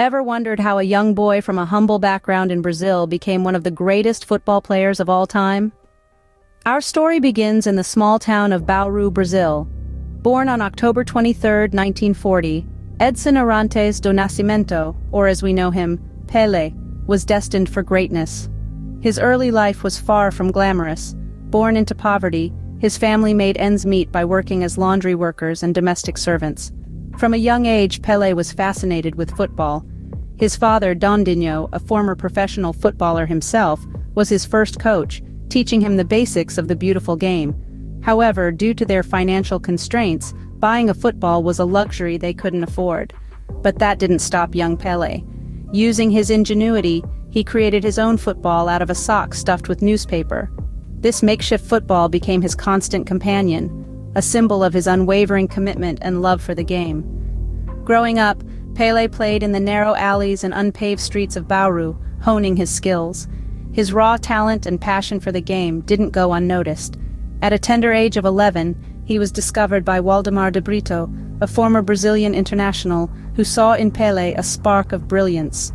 Ever wondered how a young boy from a humble background in Brazil became one of the greatest football players of all time? Our story begins in the small town of Bauru, Brazil. Born on October 23, 1940, Edson Arantes do Nascimento, or as we know him, Pele, was destined for greatness. His early life was far from glamorous. Born into poverty, his family made ends meet by working as laundry workers and domestic servants. From a young age, Pele was fascinated with football. His father, Dondinho, a former professional footballer himself, was his first coach, teaching him the basics of the beautiful game. However, due to their financial constraints, buying a football was a luxury they couldn't afford. But that didn't stop young Pele. Using his ingenuity, he created his own football out of a sock stuffed with newspaper. This makeshift football became his constant companion, a symbol of his unwavering commitment and love for the game. Growing up, Pele played in the narrow alleys and unpaved streets of Bauru, honing his skills. His raw talent and passion for the game didn't go unnoticed. At a tender age of 11, he was discovered by Waldemar de Brito, a former Brazilian international, who saw in Pele a spark of brilliance.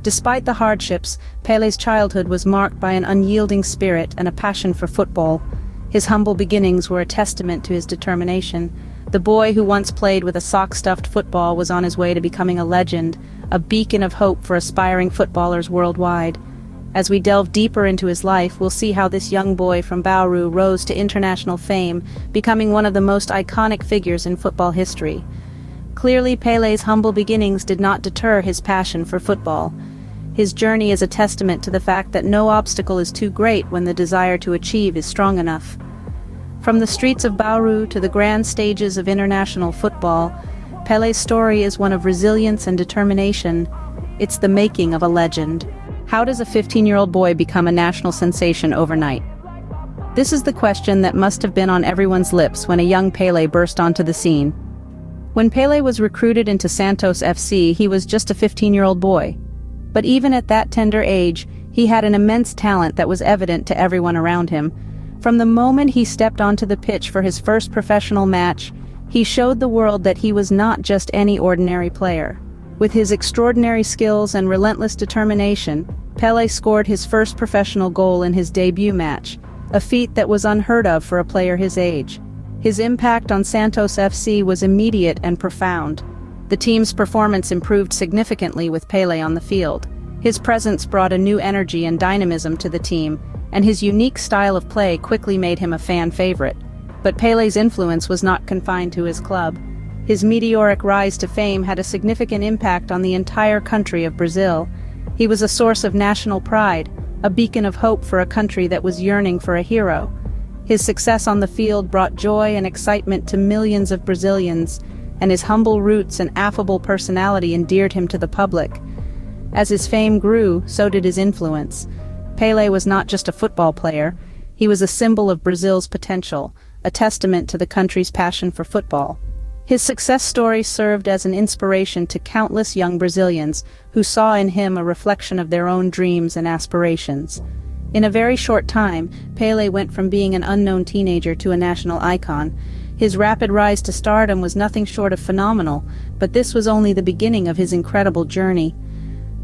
Despite the hardships, Pele's childhood was marked by an unyielding spirit and a passion for football. His humble beginnings were a testament to his determination. The boy who once played with a sock-stuffed football was on his way to becoming a legend, a beacon of hope for aspiring footballers worldwide. As we delve deeper into his life, we'll see how this young boy from Bauru rose to international fame, becoming one of the most iconic figures in football history. Clearly, Pele's humble beginnings did not deter his passion for football. His journey is a testament to the fact that no obstacle is too great when the desire to achieve is strong enough. From the streets of Bauru to the grand stages of international football, Pele's story is one of resilience and determination. It's the making of a legend. How does a 15-year-old boy become a national sensation overnight? This is the question that must have been on everyone's lips when a young Pele burst onto the scene. When Pele was recruited into Santos FC, he was just a 15-year-old boy. But even at that tender age, he had an immense talent that was evident to everyone around him. From the moment he stepped onto the pitch for his first professional match, he showed the world that he was not just any ordinary player. With his extraordinary skills and relentless determination, Pele scored his first professional goal in his debut match, a feat that was unheard of for a player his age. His impact on Santos FC was immediate and profound. The team's performance improved significantly with Pele on the field. His presence brought a new energy and dynamism to the team, and his unique style of play quickly made him a fan favorite. But Pele's influence was not confined to his club. His meteoric rise to fame had a significant impact on the entire country of Brazil. He was a source of national pride, a beacon of hope for a country that was yearning for a hero. His success on the field brought joy and excitement to millions of Brazilians, and his humble roots and affable personality endeared him to the public. As his fame grew, so did his influence. Pele was not just a football player, he was a symbol of Brazil's potential, a testament to the country's passion for football. His success story served as an inspiration to countless young Brazilians who saw in him a reflection of their own dreams and aspirations. In a very short time, Pele went from being an unknown teenager to a national icon. His rapid rise to stardom was nothing short of phenomenal, but this was only the beginning of his incredible journey.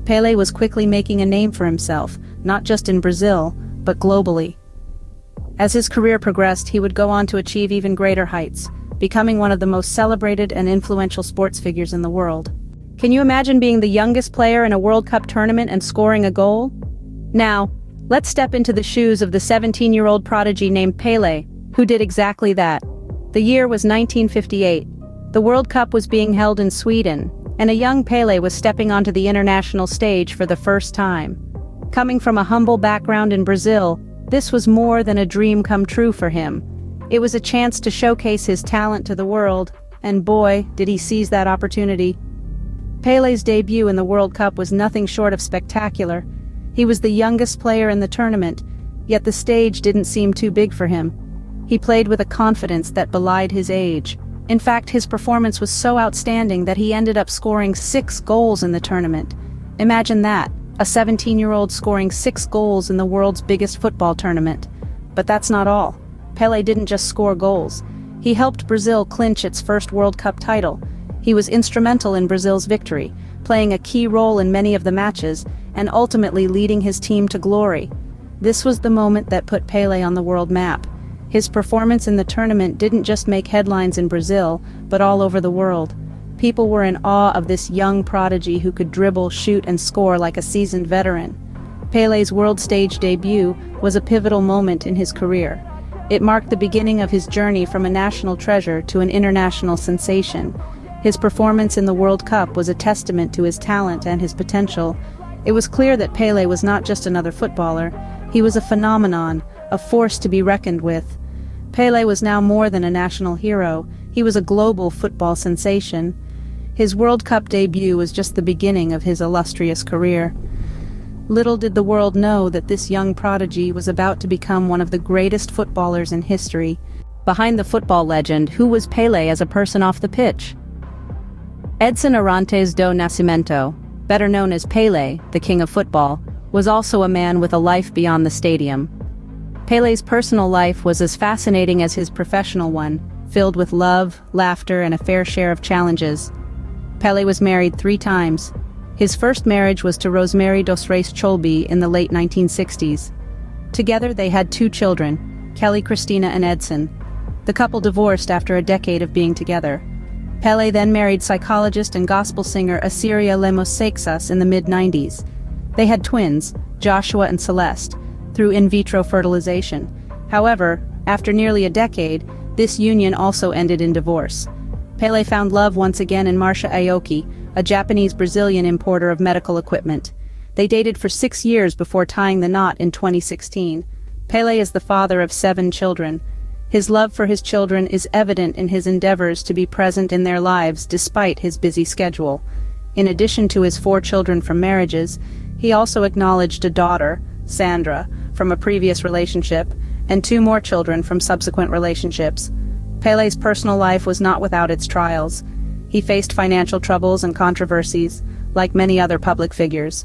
Pele was quickly making a name for himself, not just in Brazil, but globally. As his career progressed, he would go on to achieve even greater heights, becoming one of the most celebrated and influential sports figures in the world. Can you imagine being the youngest player in a World Cup tournament and scoring a goal? Now, let's step into the shoes of the 17-year-old prodigy named Pele, who did exactly that. The year was 1958. The World Cup was being held in Sweden, and a young Pele was stepping onto the international stage for the first time. Coming from a humble background in Brazil, this was more than a dream come true for him. It was a chance to showcase his talent to the world, and boy, did he seize that opportunity. Pele's debut in the World Cup was nothing short of spectacular. He was the youngest player in the tournament, yet the stage didn't seem too big for him. He played with a confidence that belied his age. In fact, his performance was so outstanding that he ended up scoring 6 goals in the tournament. Imagine that, a 17-year-old scoring 6 goals in the world's biggest football tournament. But that's not all. Pele didn't just score goals. He helped Brazil clinch its first World Cup title. He was instrumental in Brazil's victory, playing a key role in many of the matches, and ultimately leading his team to glory. This was the moment that put Pele on the world map. His performance in the tournament didn't just make headlines in Brazil, but all over the world. People were in awe of this young prodigy who could dribble, shoot, and score like a seasoned veteran. Pele's world stage debut was a pivotal moment in his career. It marked the beginning of his journey from a national treasure to an international sensation. His performance in the World Cup was a testament to his talent and his potential. It was clear that Pele was not just another footballer. He was a phenomenon, a force to be reckoned with. Pele was now more than a national hero. He was a global football sensation. His World Cup debut was just the beginning of his illustrious career. Little did the world know that this young prodigy was about to become one of the greatest footballers in history. Behind the football legend, who was Pele as a person off the pitch? Edson Arantes do Nascimento, better known as Pele, the king of football, was also a man with a life beyond the stadium. Pele's personal life was as fascinating as his professional one, filled with love, laughter, and a fair share of challenges. Pele was married 3 times. His first marriage was to Rosemary dos Reis Cholbi in the late 1960s. Together they had 2 children, Kelly Cristina and Edson. The couple divorced after a decade of being together. Pele then married psychologist and gospel singer Asiria Lemos Seixas in the mid-90s. They had twins, Joshua and Celeste, through in vitro fertilization. However, after nearly a decade, this union also ended in divorce. Pele found love once again in Marcia Aoki, a Japanese-Brazilian importer of medical equipment. They dated for 6 years before tying the knot in 2016. Pele is the father of 7 children. His love for his children is evident in his endeavors to be present in their lives despite his busy schedule. In addition to his 4 children from marriages, he also acknowledged a daughter, Sandra, from a previous relationship, and 2 more children from subsequent relationships. Pele's personal life was not without its trials. He faced financial troubles and controversies, like many other public figures.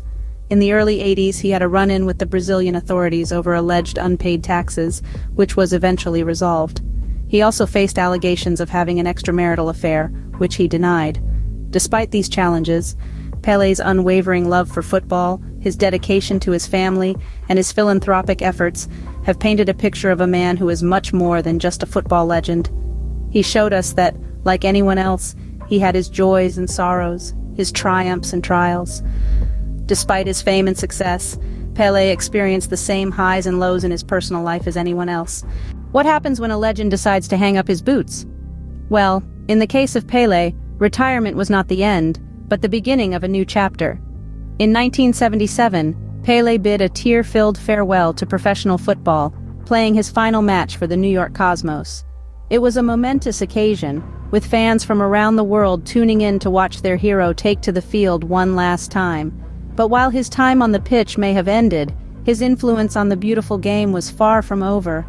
In the early 80s, he had a run-in with the Brazilian authorities over alleged unpaid taxes, which was eventually resolved. He also faced allegations of having an extramarital affair, which he denied. Despite these challenges, Pele's unwavering love for football, his dedication to his family, and his philanthropic efforts have painted a picture of a man who is much more than just a football legend. He showed us that, like anyone else, he had his joys and sorrows, his triumphs and trials. Despite his fame and success, Pele experienced the same highs and lows in his personal life as anyone else. What happens when a legend decides to hang up his boots? Well, in the case of Pele, retirement was not the end, but the beginning of a new chapter. In 1977, Pele bid a tear-filled farewell to professional football, playing his final match for the New York Cosmos. It was a momentous occasion, with fans from around the world tuning in to watch their hero take to the field one last time. But while his time on the pitch may have ended, his influence on the beautiful game was far from over.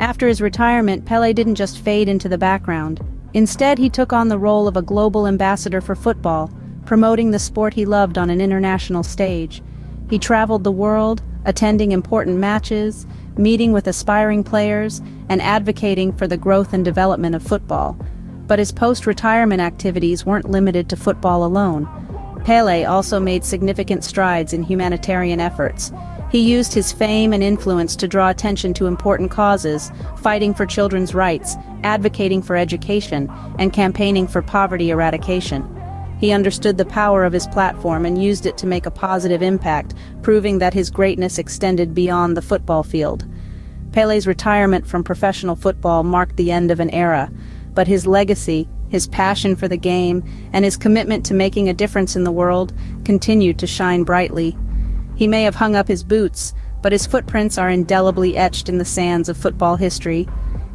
After his retirement, Pele didn't just fade into the background. Instead, he took on the role of a global ambassador for football, promoting the sport he loved on an international stage. He traveled the world, attending important matches, meeting with aspiring players, and advocating for the growth and development of football. But his post-retirement activities weren't limited to football alone. Pele also made significant strides in humanitarian efforts. He used his fame and influence to draw attention to important causes, fighting for children's rights, advocating for education, and campaigning for poverty eradication. He understood the power of his platform and used it to make a positive impact, proving that his greatness extended beyond the football field. Pele's retirement from professional football marked the end of an era, but his legacy, his passion for the game, and his commitment to making a difference in the world continued to shine brightly. He may have hung up his boots, but his footprints are indelibly etched in the sands of football history.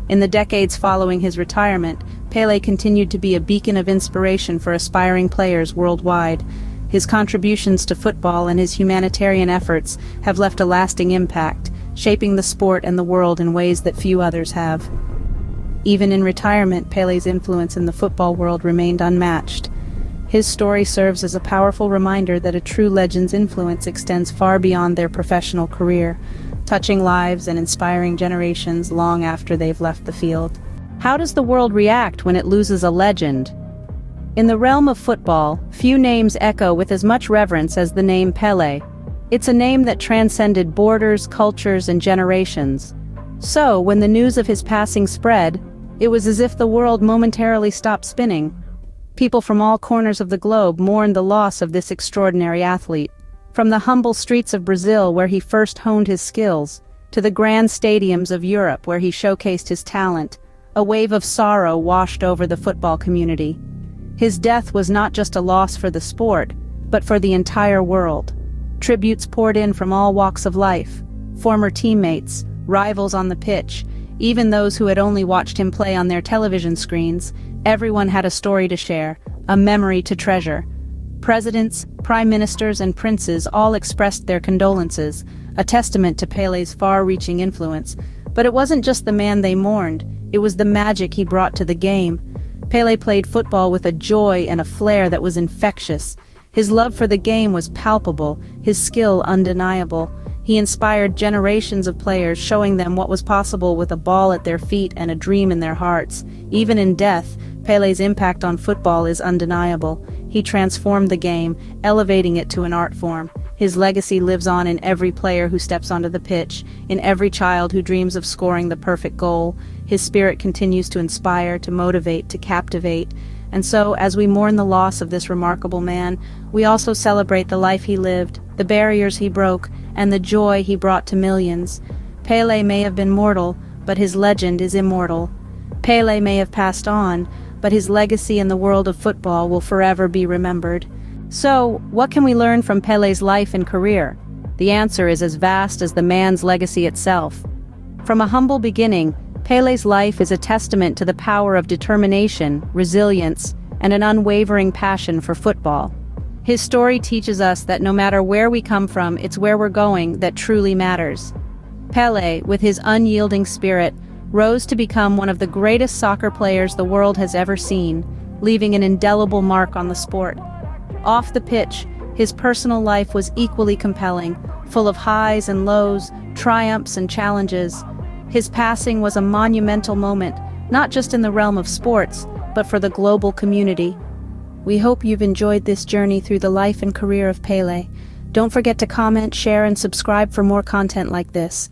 In the decades following his retirement, Pele continued to be a beacon of inspiration for aspiring players worldwide. His contributions to football and his humanitarian efforts have left a lasting impact, shaping the sport and the world in ways that few others have. Even in retirement, Pele's influence in the football world remained unmatched. His story serves as a powerful reminder that a true legend's influence extends far beyond their professional career, touching lives and inspiring generations long after they've left the field. How does the world react when it loses a legend? In the realm of football, few names echo with as much reverence as the name Pele. It's a name that transcended borders, cultures, and generations. So, when the news of his passing spread, it was as if the world momentarily stopped spinning. People from all corners of the globe mourned the loss of this extraordinary athlete. From the humble streets of Brazil, where he first honed his skills, to the grand stadiums of Europe, where he showcased his talent, a wave of sorrow washed over the football community. His death was not just a loss for the sport, but for the entire world. Tributes poured in from all walks of life: former teammates, rivals on the pitch, even those who had only watched him play on their television screens. Everyone had a story to share, a memory to treasure. Presidents, prime ministers, and princes all expressed their condolences, a testament to Pele's far-reaching influence. But it wasn't just the man they mourned, it was the magic he brought to the game. Pele played football with a joy and a flair that was infectious. His love for the game was palpable, his skill undeniable. He inspired generations of players, showing them what was possible with a ball at their feet and a dream in their hearts. Even in death, Pele's impact on football is undeniable. He transformed the game, elevating it to an art form. His legacy lives on in every player who steps onto the pitch, in every child who dreams of scoring the perfect goal. His spirit continues to inspire, to motivate, to captivate. And so, as we mourn the loss of this remarkable man, we also celebrate the life he lived, the barriers he broke, and the joy he brought to millions. Pele may have been mortal, but his legend is immortal. Pele may have passed on, but his legacy in the world of football will forever be remembered. So, what can we learn from Pele's life and career? The answer is as vast as the man's legacy itself. From a humble beginning, Pele's life is a testament to the power of determination, resilience, and an unwavering passion for football. His story teaches us that no matter where we come from, it's where we're going that truly matters. Pele, with his unyielding spirit, rose to become one of the greatest soccer players the world has ever seen, leaving an indelible mark on the sport. Off the pitch, his personal life was equally compelling, full of highs and lows, triumphs and challenges. His passing was a monumental moment, not just in the realm of sports, but for the global community. We hope you've enjoyed this journey through the life and career of Pele. Don't forget to comment, share, and subscribe for more content like this.